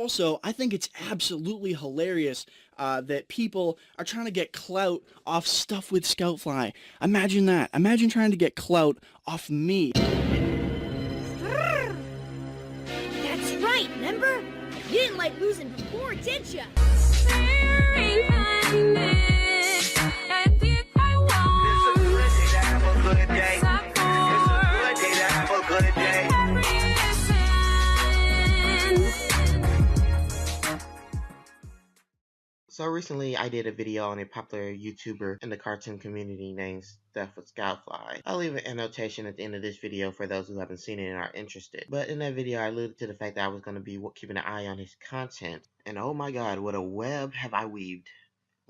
also, I think it's absolutely hilarious that people are trying to get clout off stuff with Scoutfly. Imagine that. Imagine trying to get clout off me. That's right, remember? You didn't like losing before, did ya? So recently I did a video on a popular YouTuber in the cartoon community named Stuff with Scoutfly. I'll leave an annotation at the end of this video for those who haven't seen it and are interested. But in that video I alluded to the fact that I was going to be keeping an eye on his content. And oh my god, what a web have I weaved.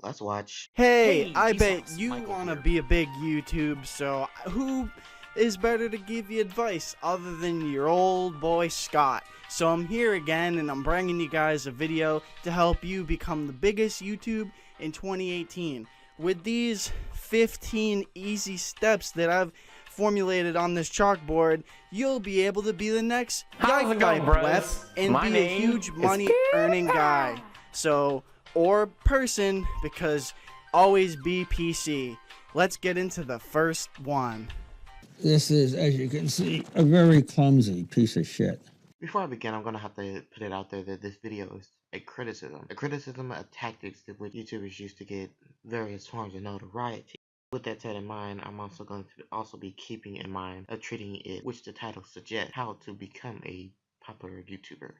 Let's watch. Hey, I bet you want to be a big YouTube, so who is better to give you advice other than your old boy Scott? So I'm here again and I'm bringing you guys a video to help you become the biggest YouTube in 2018. With these 15 easy steps that I've formulated on this chalkboard, you'll be able to be the next guy and be a huge money earning guy. So, or person, because always be PC. Let's get into the first one. This is, as you can see, a very clumsy piece of shit. Before I begin, I'm going to have to put it out there that this video is a criticism. A criticism of tactics that YouTubers use to get various forms of notoriety. With that said in mind, I'm also going to be keeping in mind of treating it, which the title suggests, how to become a popular YouTuber.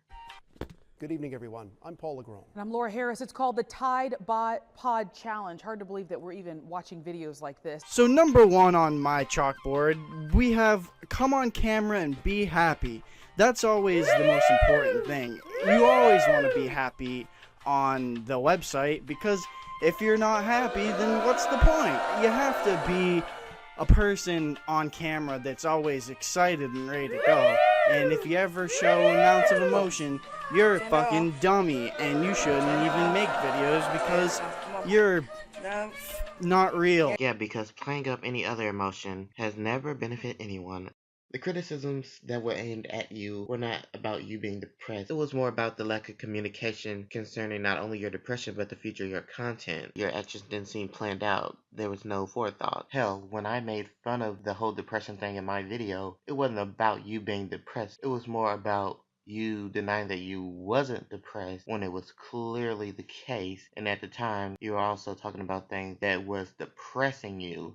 Good evening, everyone. I'm Paul Legrone. And I'm Laura Harris. It's called the Tide Pod Challenge. Hard to believe that we're even watching videos like this. So number one on my chalkboard, we have come on camera and be happy. That's always the most important thing. You always want to be happy on the website, because if you're not happy, then what's the point? You have to be a person on camera that's always excited and ready to go. And if you ever show an ounce of emotion, you're a fucking dummy, and you shouldn't even make videos because you're not real. Yeah, because playing up any other emotion has never benefited anyone. The criticisms that were aimed at you were not about you being depressed. It was more about the lack of communication concerning not only your depression but the future of your content. Your actions didn't seem planned out. There was no forethought. Hell, when I made fun of the whole depression thing in my video, it wasn't about you being depressed. It was more about you denying that you wasn't depressed when it was clearly the case, and at the time you were also talking about things that was depressing you.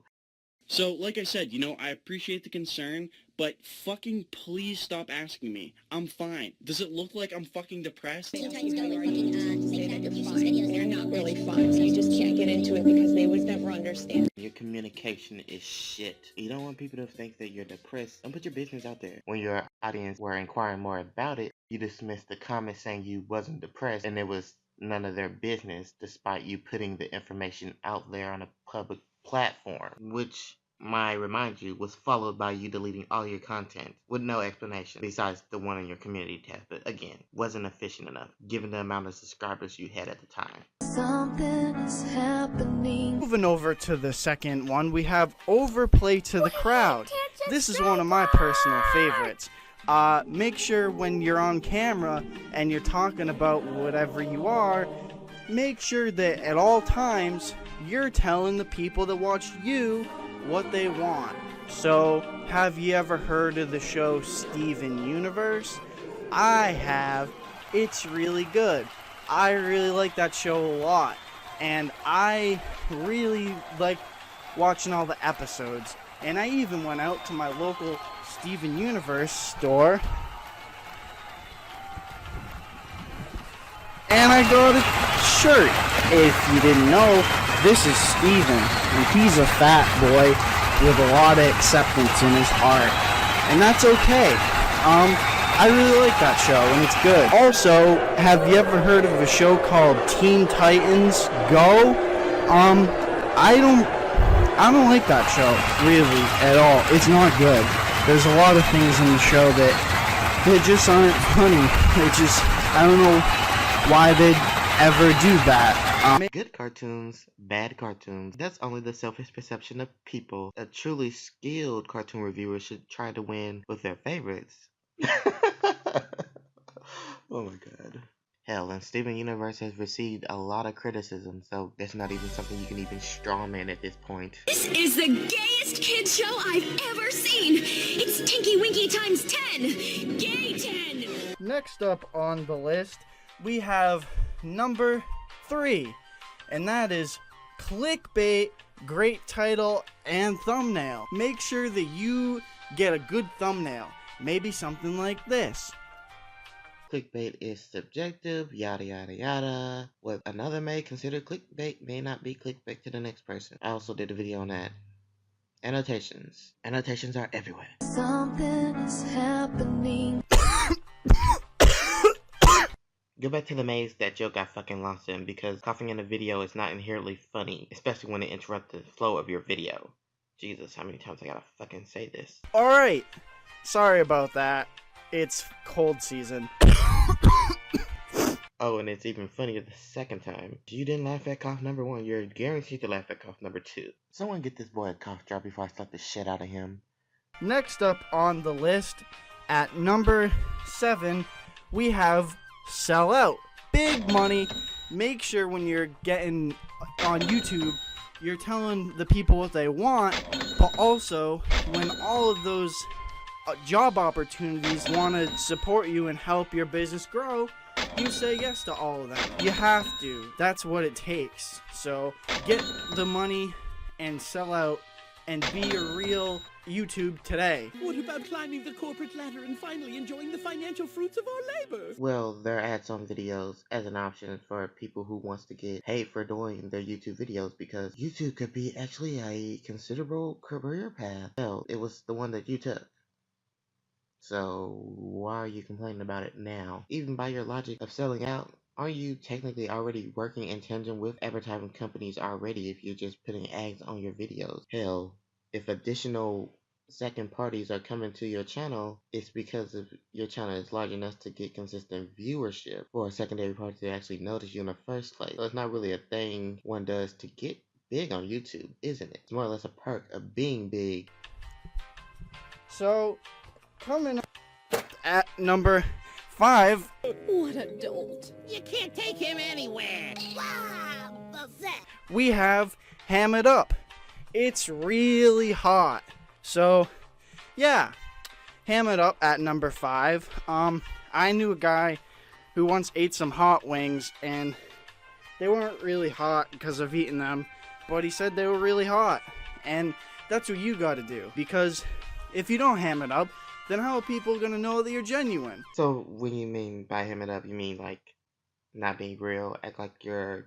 So, like I said, I appreciate the concern, but fucking please stop asking me. I'm fine. Does it look like I'm fucking depressed? Sometimes people are looking to say that you're fine. They're not really fine, so you just can't get into it because they would never understand. Your communication is shit. You don't want people to think that you're depressed. Don't put your business out there. When your audience were inquiring more about it, you dismissed the comment saying you wasn't depressed, and it was none of their business, despite you putting the information out there on a public platform, which, might remind you, was followed by you deleting all your content with no explanation besides the one on your community tab. But again, wasn't efficient enough given the amount of subscribers you had at the time. Something is happening. Moving over to the second one, we have overplay to the crowd. This is one of my personal favorites. Make sure when you're on camera and you're talking about whatever you are, make sure that at all times you're telling the people that watch you what they want. So, have you ever heard of the show Steven Universe? I have. It's really good. I really like that show a lot, and I really like watching all the episodes. And I even went out to my local Steven Universe store and I got a shirt. If you didn't know, this is Steven, and he's a fat boy with a lot of acceptance in his heart, and that's okay. I really like that show, and it's good. Also, have you ever heard of a show called Teen Titans Go? I don't like that show, really, at all. It's not good. There's a lot of things in the show that just aren't funny. I don't know why they'd ever do that. Good cartoons, bad cartoons, that's only the selfish perception of people. A truly skilled cartoon reviewer should try to win with their favorites. Oh my god. Hell, Hell, and Steven Universe has received a lot of criticism, so that's not even something you can even strawman at this point. This is the gayest kid show I've ever seen. It's Tinky Winky times 10. Gay 10. Next up on the list, we have number 3, and that is clickbait, great title, and thumbnail. Make sure that you get a good thumbnail. Maybe something like this. Clickbait is subjective, yada yada yada. What another may consider clickbait may not be clickbait to the next person. I also did a video on that. Annotations. Annotations are everywhere. Something is happening. Go back to the maze that joke got fucking lost in, because coughing in a video is not inherently funny, especially when it interrupts the flow of your video. Jesus, how many times I gotta fucking say this? Alright, sorry about that. It's cold season. Oh, and it's even funnier the second time. If you didn't laugh at cough number 1, you're guaranteed to laugh at cough number 2. Someone get this boy a cough drop before I slap the shit out of him. Next up on the list, at number 7, we have sell out. Big money. Make sure when you're getting on YouTube, you're telling the people what they want, but also when all of those job opportunities want to support you and help your business grow, you say yes to all of them. You have to. That's what it takes. So get the money and sell out and be a real YouTube today. What about climbing the corporate ladder and finally enjoying the financial fruits of our labor? Well, there are ads-on videos as an option for people who wants to get paid for doing their YouTube videos, because YouTube could be actually a considerable career path. Hell, it was the one that you took. So why are you complaining about it now? Even by your logic of selling out, aren't you technically already working in tandem with advertising companies already if you're just putting ads on your videos? Hell, if additional second parties are coming to your channel, it's because of your channel is large enough to get consistent viewership for a secondary party to actually notice you in the first place. So it's not really a thing one does to get big on YouTube, isn't it? It's more or less a perk of being big. So, coming up at number 5, What a dolt. You can't take him anywhere. we have Ham It Up. It's really hot. So, yeah, Ham It Up at number 5. I knew a guy who once ate some hot wings, and they weren't really hot because of eating them, but he said they were really hot. And that's what you gotta do, because if you don't ham it up, then how are people gonna know that you're genuine? So when you mean by ham it up, you mean like not being real, act like you're,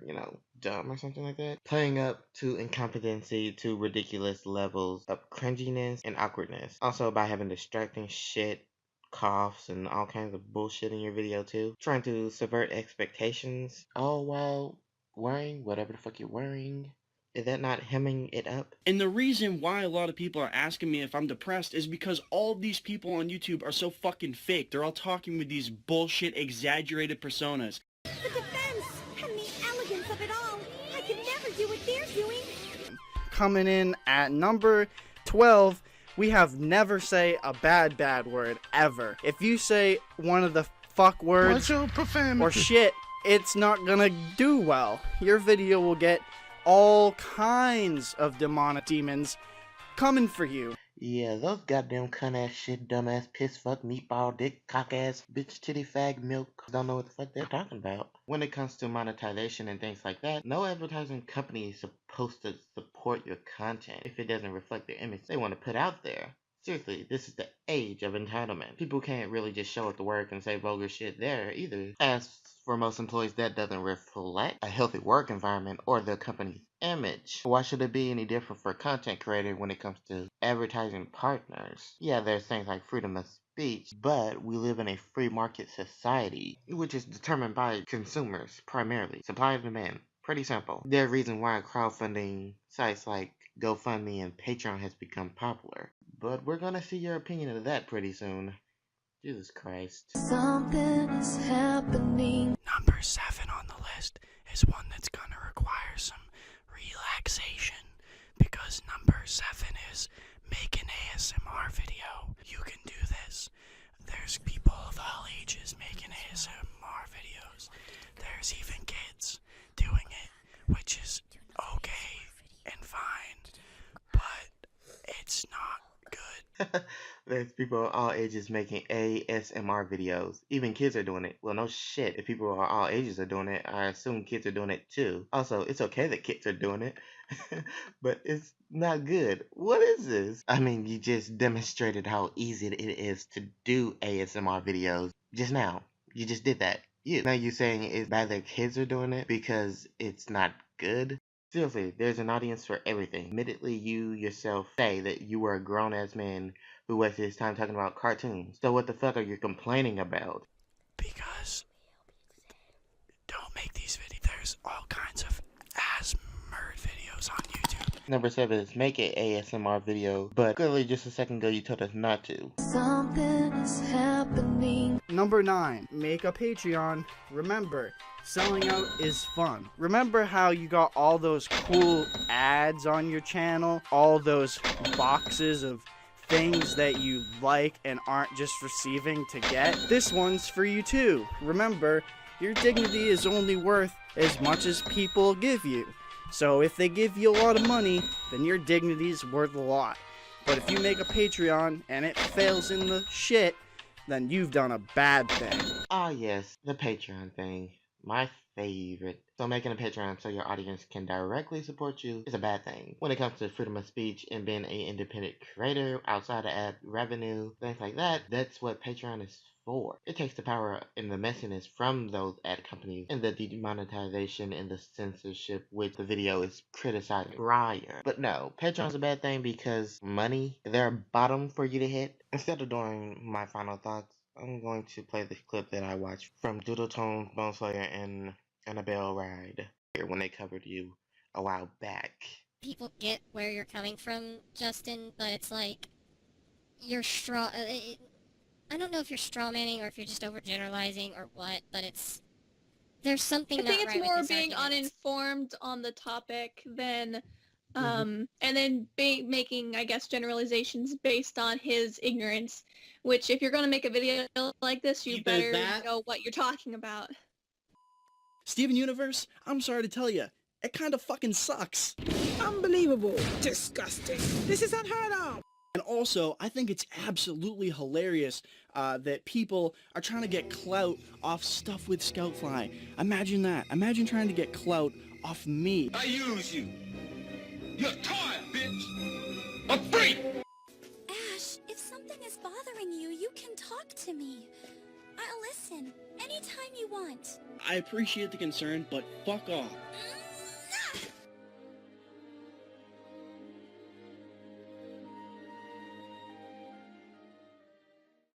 dumb or something like that? Playing up to incompetency to ridiculous levels of cringiness and awkwardness. Also by having distracting shit, coughs, and all kinds of bullshit in your video too. Trying to subvert expectations, all while wearing whatever the fuck you're wearing. Is that not hemming it up? And the reason why a lot of people are asking me if I'm depressed is because all these people on YouTube are so fucking fake. They're all talking with these bullshit, exaggerated personas. The defense and the elegance of it all. I could never do what they're doing. Coming in at number 12, we have never say a bad word ever. If you say one of the fuck words or shit, it's not gonna do well. Your video will get all kinds of demonic demons coming for you. Yeah, those goddamn cunt ass shit, dumbass, piss fuck, meatball, dick, cock ass, bitch, titty, fag, milk, don't know what the fuck they're talking about. When it comes to monetization and things like that, no advertising company is supposed to support your content if it doesn't reflect the image they want to put out there. Seriously, this is the age of entitlement. People can't really just show up to work and say vulgar shit there either. As for most employees, that doesn't reflect a healthy work environment or the company's image. Why should it be any different for content creators when it comes to advertising partners? Yeah, there's things like freedom of speech, but we live in a free market society, which is determined by consumers primarily. Supply and demand. Pretty simple. There's a reason why crowdfunding sites like GoFundMe and Patreon has become popular. But we're gonna see your opinion of that pretty soon. Jesus Christ. Something is happening. Number 7 on the list is one that's gonna require some relaxation, because number 7 is make an ASMR video. You can do this. There's people of all ages making ASMR videos. there's even kids doing it, which is okay and fine, but it's not good. There's people of all ages making ASMR videos. Even kids are doing it. Well, no shit. If people of all ages are doing it, I assume kids are doing it too. Also, it's okay that kids are doing it, but it's not good. What is this? I mean, you just demonstrated how easy it is to do ASMR videos just now. You just did that. Now you're saying it's bad that kids are doing it because it's not good? Seriously, there's an audience for everything. Admittedly, you yourself say that you were a grown-ass man who wasted his time talking about cartoons. So what the fuck are you complaining about? Because don't make these videos. There's all kinds of ass-murd videos on YouTube. Number 7 is make an ASMR video, but clearly just a second ago you told us not to. Something is happening. Number 9, make a Patreon. Remember, selling out is fun. Remember how you got all those cool ads on your channel? All those boxes of things that you like and aren't just receiving to get? This one's for you too. Remember, your dignity is only worth as much as people give you. So if they give you a lot of money, then your dignity is worth a lot. But if you make a Patreon and it fails in the shit, then you've done a bad thing. Ah yes, the Patreon thing. My favorite. So making a Patreon so your audience can directly support you is a bad thing. When it comes to freedom of speech and being an independent creator outside of ad revenue, things like that, that's what Patreon is for. It takes the power and the messiness from those ad companies and the demonetization and the censorship which the video is criticizing prior. But no, Patreon's a bad thing because money, is there a bottom for you to hit? Instead of doing my final thoughts, I'm going to play the clip that I watched from Doodle Tone, Bone Slayer, and Annabelle Ride when they covered you a while back. People get where you're coming from, Justin, but it's like you're I don't know if you're strawmanning or if you're just overgeneralizing or what, but there's something I think not it's right more with this being argument. uninformed on the topic than and then making, I guess, generalizations based on his ignorance, which if you're going to make a video like this, you better know what you're talking about. Steven Universe, I'm sorry to tell you, it kind of fucking sucks. Unbelievable. Disgusting. This is unheard of. And also, I think it's absolutely hilarious that people are trying to get clout off stuff with Scoutfly. Imagine that. Imagine trying to get clout off me. I use you. You're tired, bitch. I'm free. Ash, if something is bothering you, you can talk to me. I'll listen anytime you want. I appreciate the concern, but fuck off.